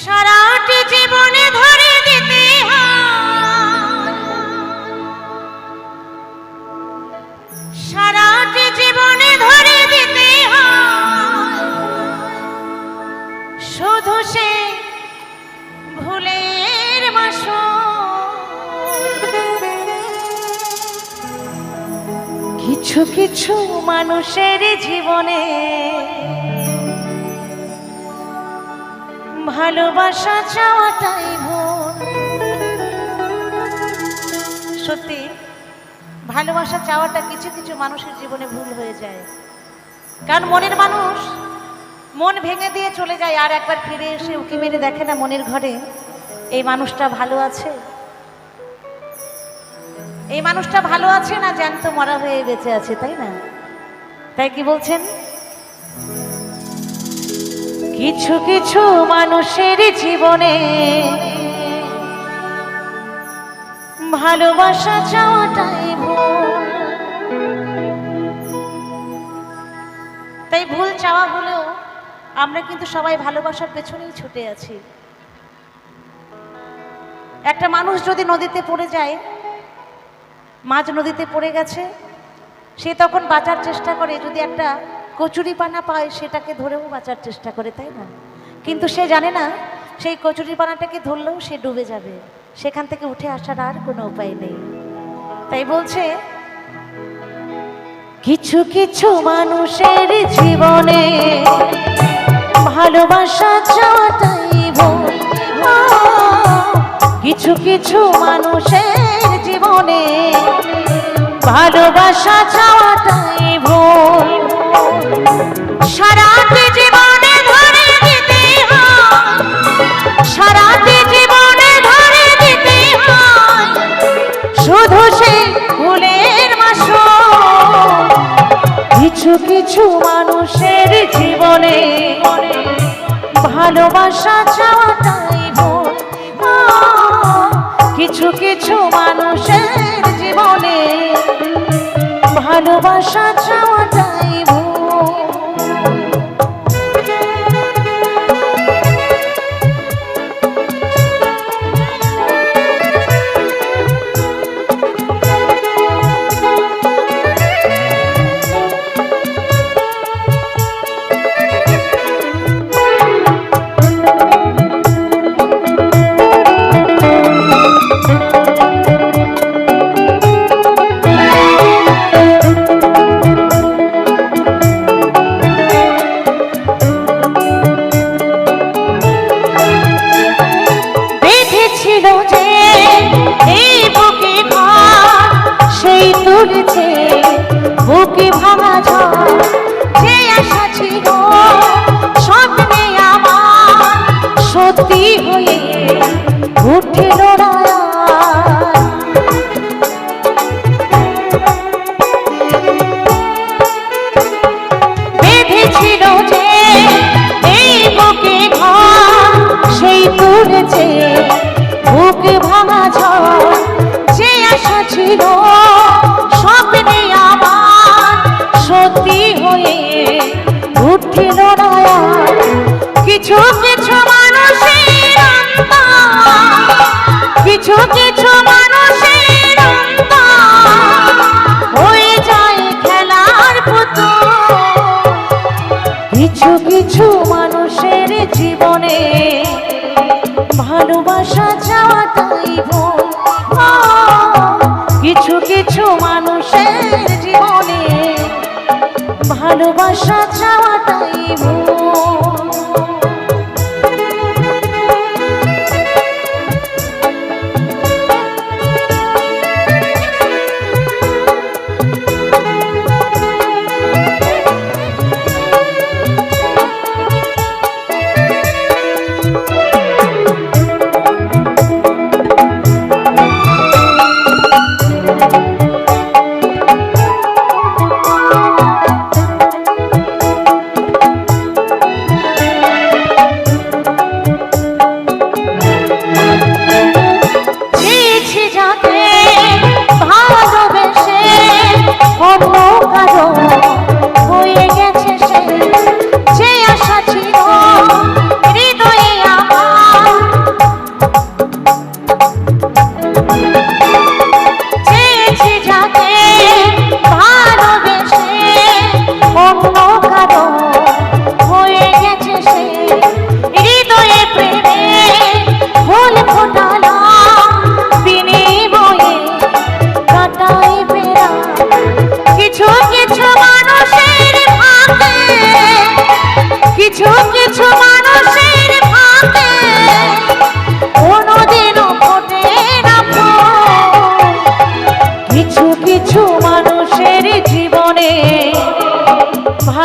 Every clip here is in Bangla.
সারাটি জীবনে ধরে দিতে সারাটি জীবনে ধরে দিতে শুধু সে ভুলের মাসুল। কিছু কিছু মানুষের জীবনে ভালোবাসা চাওয়াটাই ভুল। সত্যি ভালোবাসা চাওয়াটা কিছু কিছু মানুষের জীবনে ভুল হয়ে যায়, কারণ মনের মানুষ মন ভেঙে দিয়ে চলে যায়, আর একবার ফিরে এসে উকি মেরে দেখে না মনের ঘরে এই মানুষটা ভালো আছে, এই মানুষটা ভালো আছে না জ্যান্ত মরা হয়ে বেঁচে আছে, তাই না? তাই কি বলছেন, কিছু কিছু মানুষের জীবনে ভালোবাসা চাওয়াটাই ভুল। তাই ভুল চাওয়া হলেও আমরা কিন্তু সবাই ভালোবাসার পেছনেই ছুটে আছি। একটা মানুষ যদি নদীতে পড়ে যায়, মাঝ নদীতে পড়ে গেছে, সে তখন বাঁচার চেষ্টা করে, যদি একটা কচুরি পানা পায় সেটাকে ধরেও বাঁচার চেষ্টা করে, তাই না? কিন্তু সে জানে না সেই কচুরি পানাটাকে ধরলেও সে ডুবে যাবে, সেখান থেকে উঠে আসার আর কোনো উপায় নেই। তাই বলছে, কিছু কিছু মানুষের জীবনে ভালোবাসা চাওয়াটাই ভুল। কিছু কিছু মানুষের জীবনে ভালোবাসা চাওয়াটাই ভুল। সারাটি জীবনে ধরে দিতে সারাটি জীবনে ধরে দিতে শুধু সে ভুলের মাসুল। কিছু কিছু মানুষের জীবনে ভালোবাসা চাওয়াটাই ভুল। কিছু কিছু মানুষের জীবনে ভালোবাসা চাওয়াটাই ভুল। বুকে ভাঙা ঝড়, যে আশা ছিল স্বপ্নে আমার সত্যি হয়ে উঠিল না। বেঁধেছিল যে এই বুকে ঘর, সেই তুলেছে বুকে ভাঙা ঝড়, যে আশা ছিল স্বপ্নে আমার সত্যি হয়ে উঠিল না। কিছু কিছু মানুষের কিছু কিছু মানুষের হয়ে যায় খেলার পুতুল। কিছু কিছু মানুষের জীবনে ভালোবাসা চাওয়াটাই ভুল। কিছু কিছু মানুষের জীবনে ভালোবাসা চাওয়াটাই ভুল।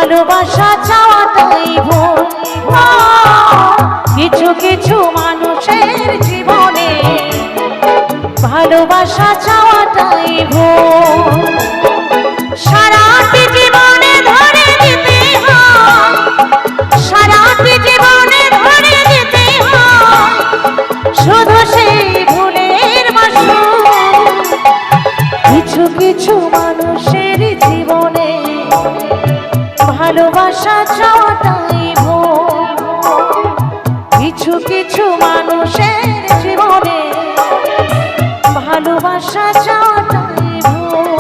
ভালোবাসা চাওয়াটাই ভুল। কিছু কিছু মানুষের জীবনে ভালোবাসা চাওয়াটাই ভুল। সারাটি জীবনে ধরে দিতে হয়, সারাটি জীবনে ধরে দিতে হয় শুধু সেই ভুলের মাসুল। কিছু কিছু মানুষের জীবনে ভালোবাসা চাওয়াটাই ভুল। কিছু কিছু মানুষের জীবনে ভালোবাসা চাওয়াটাই ভুল।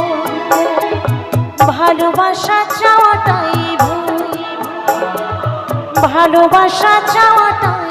ভালোবাসা চাওয়াটাই ভুল। ভালোবাসা চাওয়াটাই